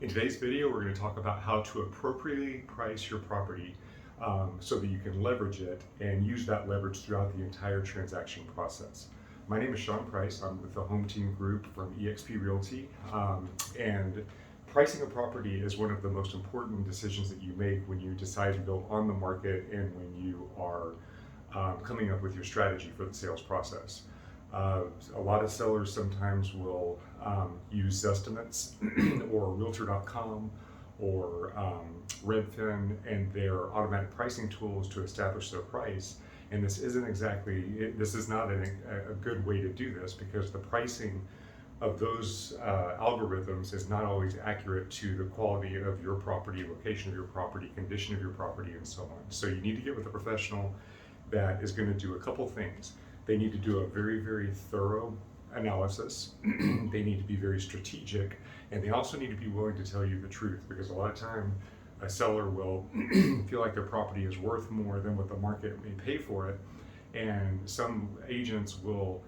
In today's video, we're going to talk about how to appropriately price your property so that you can leverage it and use that leverage throughout the entire transaction process. My name is Sean Price. I'm with the Home Team Group from eXp Realty. And pricing a property is one of the most important decisions that you make when you decide to go on the market and when you are coming up with your strategy for the sales process. A lot of sellers sometimes will use Estimates or Realtor.com or Redfin and their automatic pricing tools to establish their price. And this isn't exactly, this is not a good way to do this, because the pricing of those algorithms is not always accurate to the quality of your property, location of your property, condition of your property, and so on. So you need to get with a professional that is going to do a couple things. They need to do a very, very thorough analysis. They need to be very strategic, and they also need to be willing to tell you the truth, because a lot of time a seller will feel like their property is worth more than what the market may pay for it, and some agents will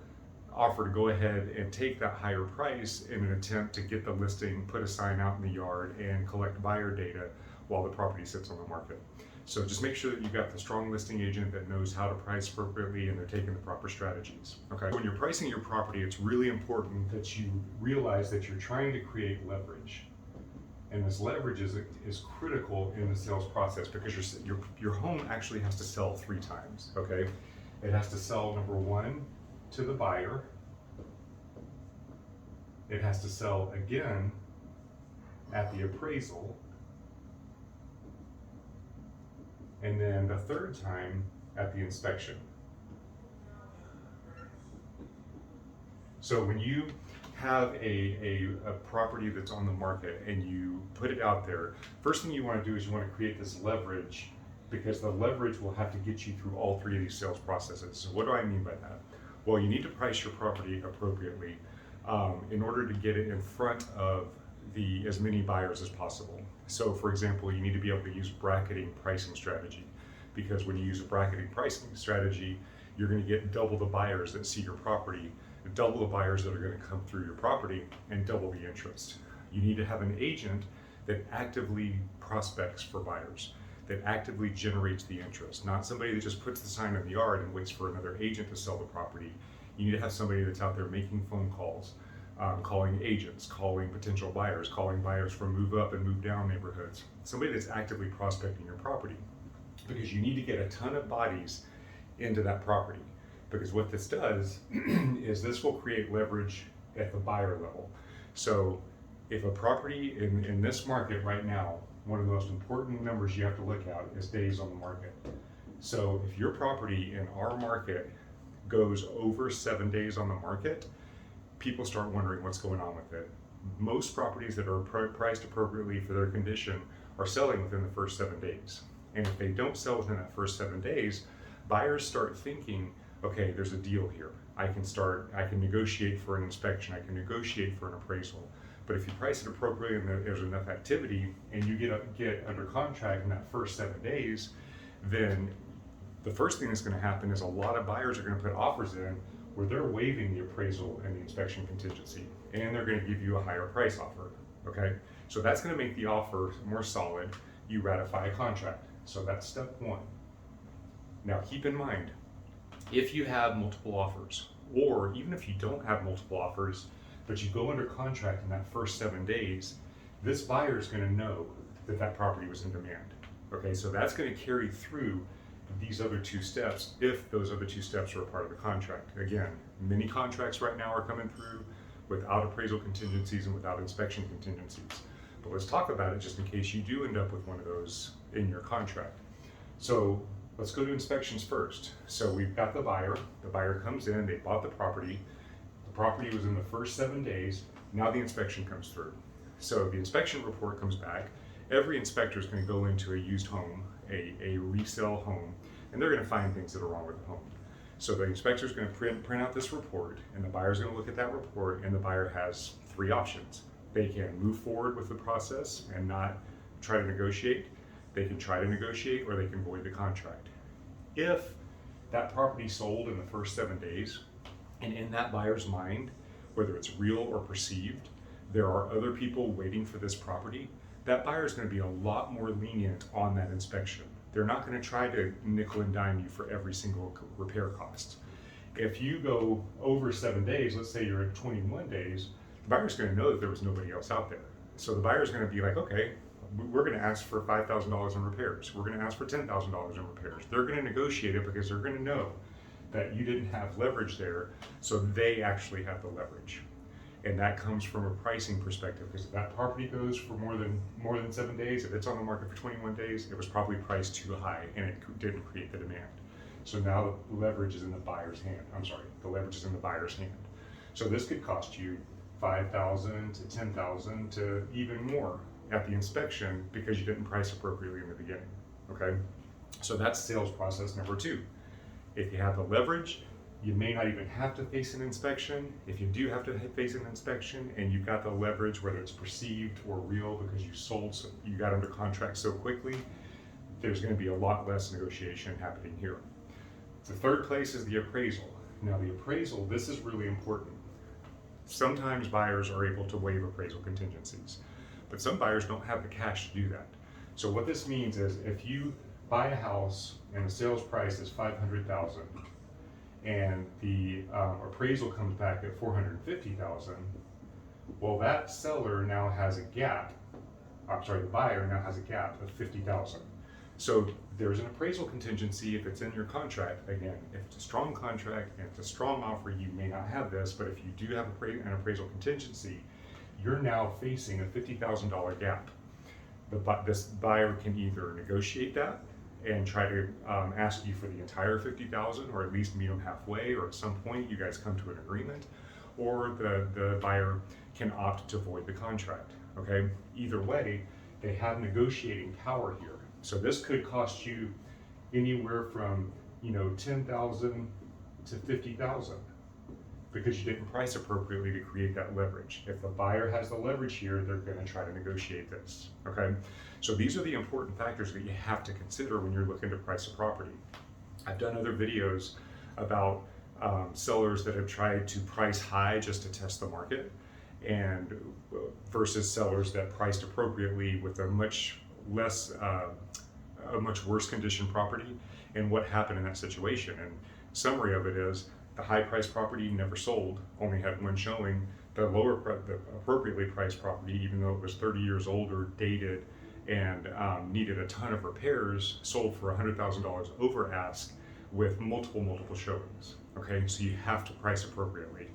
offer to go ahead and take that higher price in an attempt to get the listing, put a sign out in the yard, and collect buyer data while the property sits on the market. So just make sure that you've got the strong listing agent that knows how to price appropriately and they're taking the proper strategies. Okay. When you're pricing your property, it's really important that you realize that you're trying to create leverage. And this leverage is critical in the sales process, because your home actually has to sell 3 times, okay? It has to sell, number 1, to the buyer. It has to sell again at the appraisal. And then the 3rd time at the inspection. So when you have a property that's on the market and you put it out there, first thing you want to do is you want to create this leverage, because the leverage will have to get you through all 3 of these sales processes. So what do I mean by that? Well, you need to price your property appropriately in order to get it in front of as many buyers as possible. So for example, you need to be able to use bracketing pricing strategy, because when you use a bracketing pricing strategy, you're going to get double the buyers that see your property, double the buyers that are going to come through your property, and double the interest. You need to have an agent that actively prospects for buyers, that actively generates the interest, not somebody that just puts the sign in the yard and waits for another agent to sell the property. You need to have somebody that's out there making phone calls, calling agents, calling potential buyers, calling buyers from move up and move down neighborhoods. Somebody that's actively prospecting your property, because you need to get a ton of bodies into that property. Because what this does is this will create leverage at the buyer level. So if a property in this market right now, one of the most important numbers you have to look at is days on the market. So if your property in our market goes over 7 days on the market, people start wondering what's going on with it. Most properties that are priced appropriately for their condition are selling within the first 7 days. And if they don't sell within that first 7 days, buyers start thinking, okay, there's a deal here. I can negotiate for an inspection, I can negotiate for an appraisal. But if you price it appropriately and there's enough activity and you get under contract in that first 7 days, then the first thing that's going to happen is a lot of buyers are going to put offers in where they're waiving the appraisal and the inspection contingency, and they're going to give you a higher price offer, okay? So that's going to make the offer more solid. You ratify a contract. So that's step 1. Now keep in mind, if you have multiple offers, or even if you don't have multiple offers, but you go under contract in that first 7 days, this buyer is going to know that that property was in demand. Okay, so that's going to carry through these other 2 steps if those other 2 steps are a part of the contract. Again, many contracts right now are coming through without appraisal contingencies and without inspection contingencies. But let's talk about it just in case you do end up with one of those in your contract. So let's go to inspections first. So we've got the buyer comes in, they bought the property was in the first 7 days, now the inspection comes through. So the inspection report comes back. Every inspector is going to go into a used home, a resale home, and they're going to find things that are wrong with the home. So the inspector is going to print out this report, and the buyer is going to look at that report, and the buyer has 3 options. They can move forward with the process and not try to negotiate. They can try to negotiate, or they can void the contract. If that property sold in the first 7 days, and in that buyer's mind, whether it's real or perceived, there are other people waiting for this property, that buyer is going to be a lot more lenient on that inspection. They're not going to try to nickel and dime you for every single repair cost. If you go over 7 days, let's say you're at 21 days, the buyer's going to know that there was nobody else out there. So the buyer's going to be like, okay, we're going to ask for $5,000 in repairs. We're going to ask for $10,000 in repairs. They're going to negotiate it because they're going to know that you didn't have leverage there, so they actually have the leverage. And that comes from a pricing perspective, because if that property goes for more than 7 days, if it's on the market for 21 days, it was probably priced too high and it didn't create the demand. So now the leverage is in the buyer's hand. The leverage is in the buyer's hand. So this could cost you $5,000 to $10,000 to even more at the inspection because you didn't price appropriately in the beginning. Okay, so that's sales process number 2. If you have the leverage, you may not even have to face an inspection. If you do have to face an inspection and you've got the leverage, whether it's perceived or real because you got under contract so quickly, there's going to be a lot less negotiation happening here. The third place is the appraisal. Now the appraisal, this is really important. Sometimes buyers are able to waive appraisal contingencies, but some buyers don't have the cash to do that. So what this means is if you buy a house and the sales price is $500,000 and the appraisal comes back at $450,000, well, that seller now has a gap. The buyer now has a gap of $50,000. So there's an appraisal contingency if it's in your contract. Again, if it's a strong contract and it's a strong offer, you may not have this, but if you do have an appraisal contingency, you're now facing a $50,000 gap. This buyer can either negotiate that and try to ask you for the entire $50,000, or at least meet them halfway, or at some point you guys come to an agreement, or the buyer can opt to void the contract. Okay, either way, they have negotiating power here. So this could cost you anywhere from $10,000 to $50,000 because you didn't price appropriately to create that leverage. If the buyer has the leverage here, they're going to try to negotiate this. Okay, so these are the important factors that you have to consider when you're looking to price a property. I've done other videos about sellers that have tried to price high just to test the market, and versus sellers that priced appropriately with a much worse condition property, and what happened in that situation. And summary of it is the high priced property never sold, only had one showing. The appropriately priced property, even though it was 30 years old or dated and needed a ton of repairs, sold for $100,000 over ask with multiple showings. Okay, so you have to price appropriately.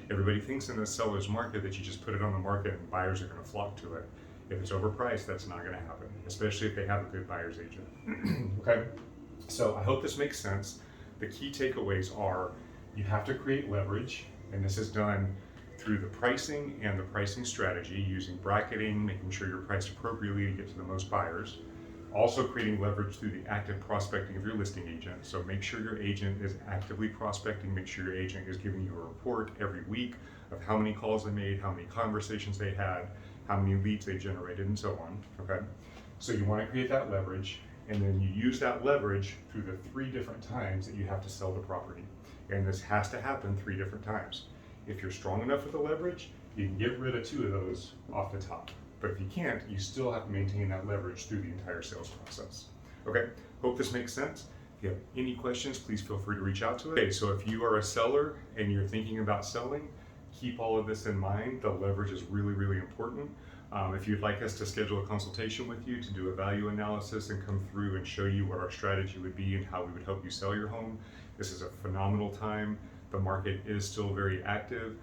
Everybody thinks in the seller's market that you just put it on the market and buyers are going to flock to it. If it's overpriced, that's not going to happen, especially if they have a good buyer's agent. Okay, so I hope this makes sense. The key takeaways are you have to create leverage, and this is done through the pricing and the pricing strategy, using bracketing, making sure you're priced appropriately to get to the most buyers. Also creating leverage through the active prospecting of your listing agent. So make sure your agent is actively prospecting, make sure your agent is giving you a report every week of how many calls they made, how many conversations they had, how many leads they generated, and so on. Okay, so you want to create that leverage, and then you use that leverage through the 3 different times that you have to sell the property. And this has to happen 3 different times. If you're strong enough with the leverage, you can get rid of 2 of those off the top. But if you can't, you still have to maintain that leverage through the entire sales process. Okay, hope this makes sense. If you have any questions, please feel free to reach out to us. Okay, so if you are a seller and you're thinking about selling, keep all of this in mind. The leverage is really important. If you'd like us to schedule a consultation with you to do a value analysis and come through and show you what our strategy would be and how we would help you sell your home, this is a phenomenal time. The market is still very active.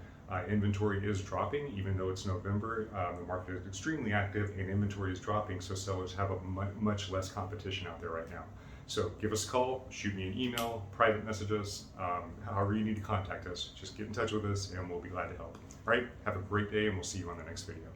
Inventory is dropping, even though it's November. The market is extremely active and inventory is dropping, so sellers have a much less competition out there right now. So give us a call, shoot me an email, private message us, however you need to contact us. Just get in touch with us and we'll be glad to help. All right, have a great day and we'll see you on the next video.